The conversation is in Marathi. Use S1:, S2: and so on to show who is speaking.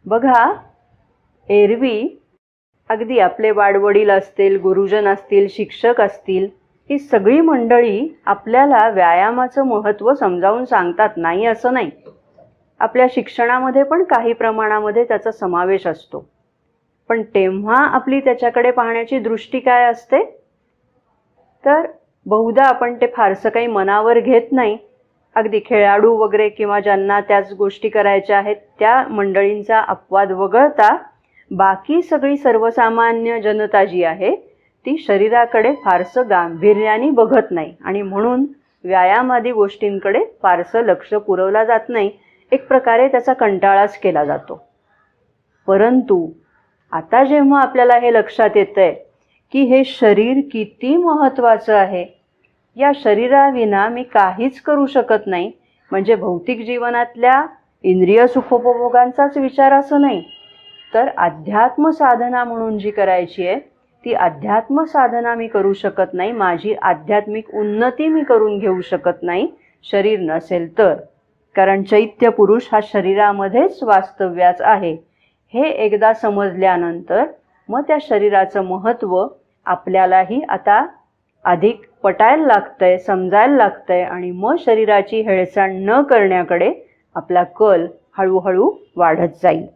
S1: बघा, एरवी अगदी आपले वाडवडील असतील, गुरुजन असतील, शिक्षक असतील, ही सगळी मंडळी आपल्याला व्यायामाचं महत्त्व समजावून सांगतात, नाही असं नाही. आपल्या शिक्षणामध्ये पण काही प्रमाणामध्ये त्याचा समावेश असतो. पण तेव्हा आपली त्याच्याकडे पाहण्याची दृष्टी काय असते? तर बहुधा आपण ते फारसं काही मनावर घेत नाही. अगदी खेळाडू वगैरे किंवा ज्यांना त्याच गोष्टी करायच्या आहेत त्या मंडळींचा अपवाद वगळता बाकी सगळी सर्वसामान्य जनता जी आहे ती शरीराकडे फारसं गांभीर्याने बघत नाही आणि म्हणून व्यायामादी गोष्टींकडे फारसं लक्ष पुरवला जात नाही. एक प्रकारे त्याचा कंटाळाच केला जातो. परंतु आता जेव्हा आपल्याला हे लक्षात येतंय की हे शरीर किती महत्त्वाचं आहे, या शरीराविना मी काहीच करू शकत नाही, म्हणजे भौतिक जीवनातल्या इंद्रिय सुखोपभोगांचाच विचार असं नाही, तर अध्यात्म साधना म्हणून जी करायची आहे ती अध्यात्म साधना मी करू शकत नाही, माझी आध्यात्मिक उन्नती मी करून घेऊ शकत नाही शरीर नसेल तर. कारण चैत्य पुरुष हा शरीरामध्येच वास्तव्यास आहे. हे एकदा समजल्यानंतर मग त्या शरीराचं महत्त्व आपल्यालाही आता अधिक पटायला लागतंय, समजायला लागतंय आणि मग शरीराची हेळसांड न करण्याकडे आपला कल हळूहळू वाढत जाईल.